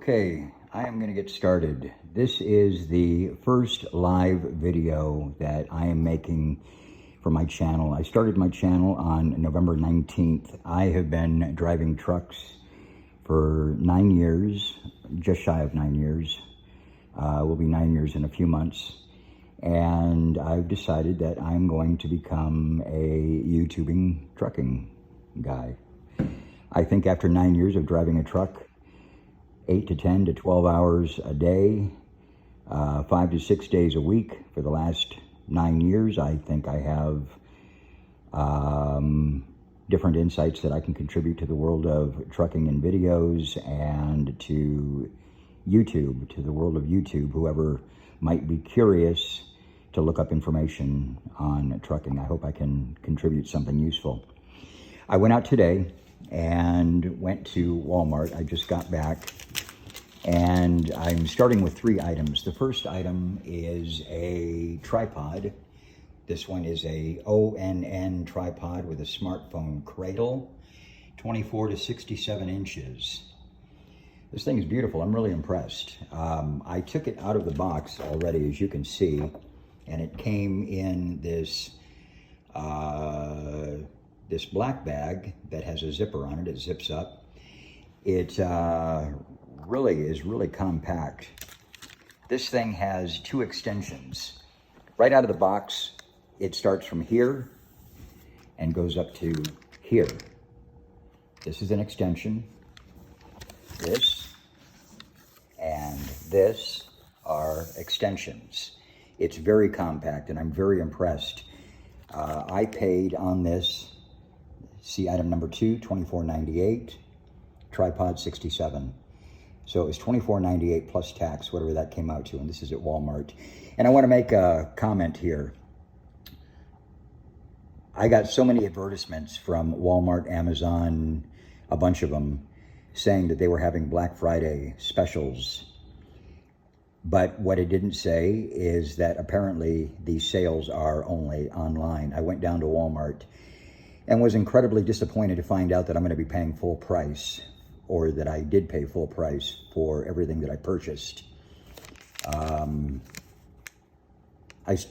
Okay, I am going to get started. This is the first live video that I am making for my channel. I started my channel on November 19th. I have been driving trucks for 9 years, just shy of 9 years. Will be 9 years in a few months. And I've decided that I'm going to become a YouTubing trucking guy. I think after 9 years of driving a truck, 8 to 10 to 12 hours a day, 5 to 6 days a week for the last 9 years, I think I have different insights that I can contribute to the world of trucking and videos and to YouTube, to the world of YouTube, whoever might be curious to look up information on trucking. I hope I can contribute something useful. I went out today and went to Walmart. I just got back, and I'm starting with 3 items. The first item is a tripod. This one is a ONN tripod with a smartphone cradle, 24 to 67 inches. This thing is beautiful. I'm really impressed. I took it out of the box already, as you can see, and it came in this this black bag that has a zipper on it. It zips up. It really is really compact. This thing has 2 extensions. Right out of the box, it starts from here and goes up to here. This is an extension. This and this are extensions. It's very compact, and I'm very impressed. I paid on this, see item number 2, $24.98, tripod $67. So it was $24.98 plus tax, whatever that came out to, and this is at Walmart. And I want to make a comment here. I got so many advertisements from Walmart, Amazon, a bunch of them, saying that they were having Black Friday specials. But what it didn't say is that apparently these sales are only online. I went down to Walmart and was incredibly disappointed to find out that I'm going to be paying full price, or that I did pay full price for everything that I purchased. I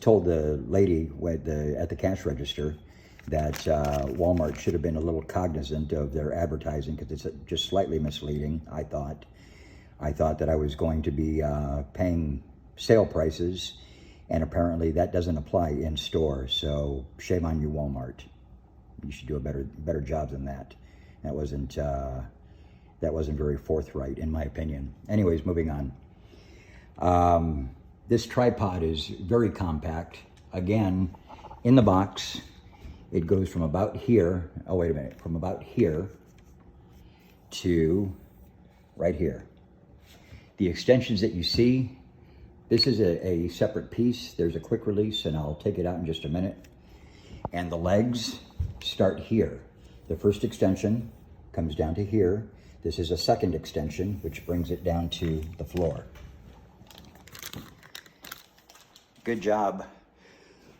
told the lady at the cash register that Walmart should have been a little cognizant of their advertising, because it's just slightly misleading, I thought. I thought that I was going to be paying sale prices, and apparently that doesn't apply in store. So shame on you, Walmart. You should do a better job than that. That wasn't very forthright, in my opinion. Anyways, moving on. This tripod is very compact. Again, in the box, it goes from about here. Oh, wait a minute. From about here to right here. The extensions that you see, this is a separate piece. There's a quick release, and I'll take it out in just a minute. And the legs start here. The first extension comes down to here. This is a second extension, which brings it down to the floor. Good job,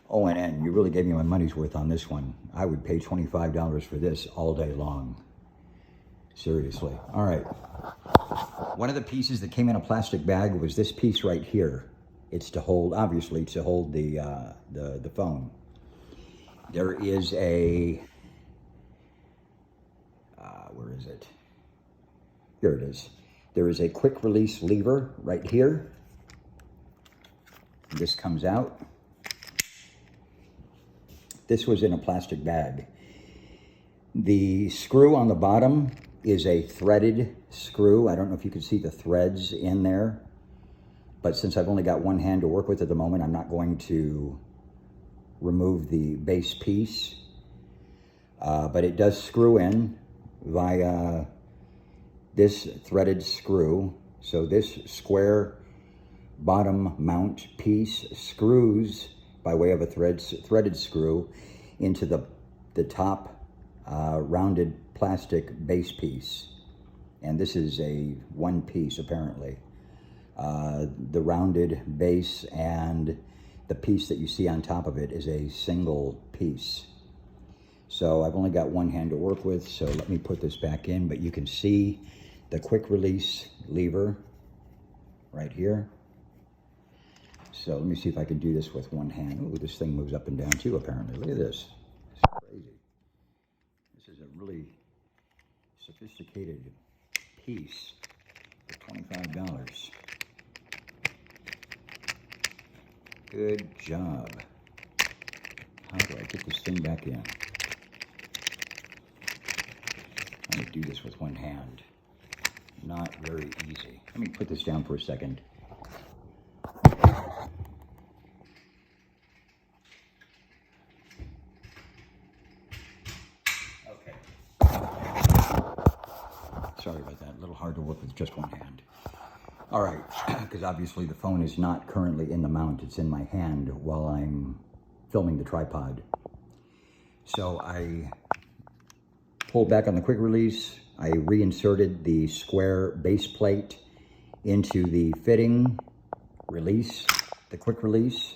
ONN. You really gave me my money's worth on this one. I would pay $25 for this all day long. Seriously. All right. One of the pieces that came in a plastic bag was this piece right here. It's to hold, obviously, to hold the phone. There is a, where is it? Here it is. There is a quick release lever right here. This comes out. This was in a plastic bag. The screw on the bottom is a threaded screw. I don't know if you can see the threads in there, but since I've only got one hand to work with at the moment, I'm not going to remove the base piece. But it does screw in via this threaded screw. So this square bottom mount piece screws by way of a threaded screw into the top rounded plastic base piece. And this is a one piece, apparently. The rounded base and the piece that you see on top of it is a single piece. So I've only got one hand to work with, so let me put this back in, but you can see the quick release lever right here. So let me see if I can do this with one hand. Oh, this thing moves up and down too, apparently. Look at this. It's crazy. This is a really sophisticated piece for $25. Good job. How do I get this thing back in? I'm going to do this with one hand. Not very easy. Let me put this down for a second. Okay. Sorry about that. A little hard to work with just one hand. All right, because obviously the phone is not currently in the mount. It's in my hand while I'm filming the tripod. So I pulled back on the quick release. I reinserted the square base plate into the fitting release, the quick release.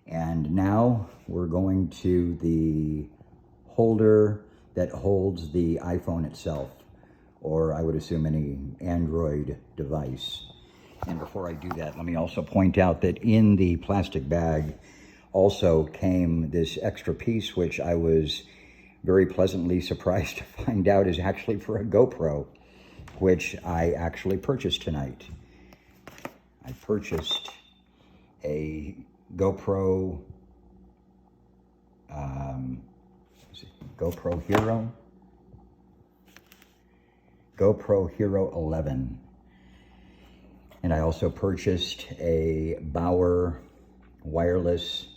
And now we're going to the holder that holds the iPhone itself, or I would assume any Android device. And before I do that, let me also point out that in the plastic bag also came this extra piece, which I was very pleasantly surprised to find out is actually for a GoPro, which I actually purchased tonight. I purchased a GoPro, GoPro Hero? GoPro Hero 11. And I also purchased a Bauer wireless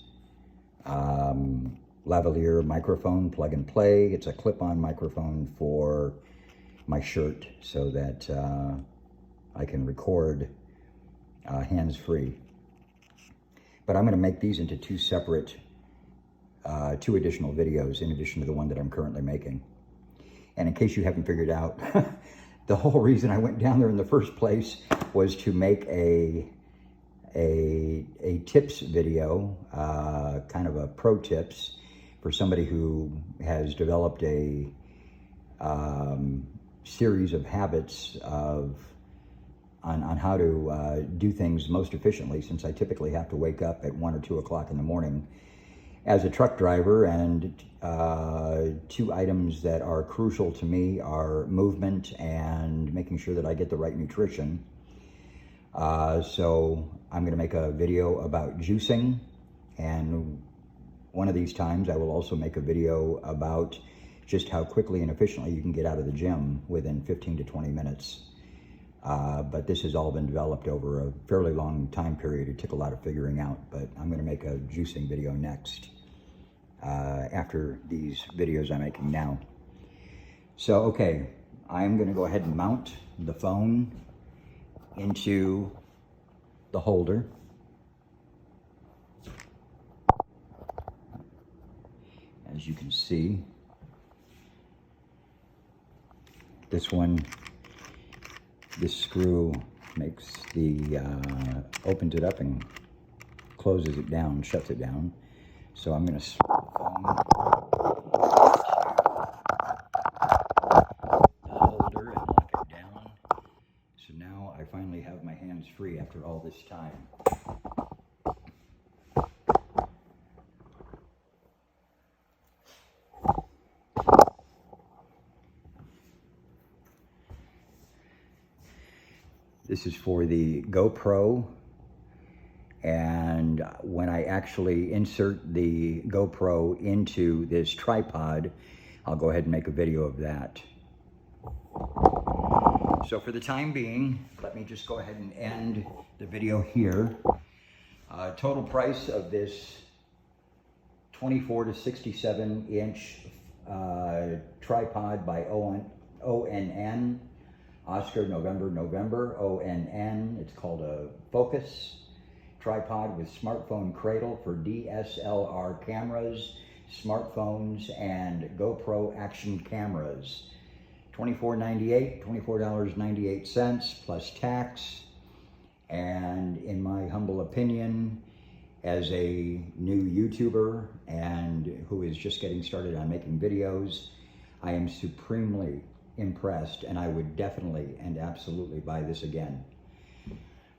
lavalier microphone, plug and play. It's a clip-on microphone for my shirt so that I can record hands-free. But I'm going to make these into two additional videos in addition to the one that I'm currently making. And in case you haven't figured out, the whole reason I went down there in the first place was to make a tips video, kind of a pro tips for somebody who has developed a series of habits on how to do things most efficiently, since I typically have to wake up at 1 or 2 o'clock in the morning as a truck driver, and two items that are crucial to me are movement and making sure that I get the right nutrition. So I'm going to make a video about juicing, and one of these times I will also make a video about just how quickly and efficiently you can get out of the gym within 15 to 20 minutes. But this has all been developed over a fairly long time period. It took a lot of figuring out, but I'm going to make a juicing video next, after these videos I'm making now. So, okay, I'm going to go ahead and mount the phone into the holder. As you can see, this screw makes the, opens it up and closes it down, shuts it down. So I'm going to slip the phone the holder and lock it down. So now I finally have my hands free after all this time. This is for the GoPro, and when I actually insert the GoPro into this tripod, I'll go ahead and make a video of that. So for the time being, let me just go ahead and end the video here. Total price of this 24 to 67 inch tripod by ONN. Oscar, November, ONN. It's called a Focus tripod with smartphone cradle for DSLR cameras, smartphones, and GoPro Action Cameras. $24.98 plus tax. And in my humble opinion, as a new YouTuber and who is just getting started on making videos, I am supremely impressed, and I would definitely and absolutely buy this again.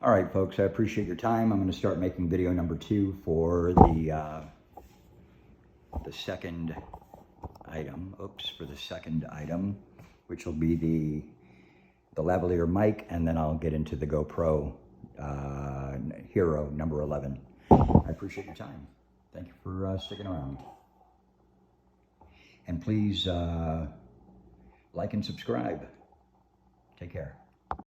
All right, folks, I appreciate your time. I'm going to start making video number 2 for the second item. For the second item, which will be the lavalier mic, and then I'll get into the GoPro Hero number 11. I appreciate your time. Thank you for sticking around. And please like and subscribe. Take care.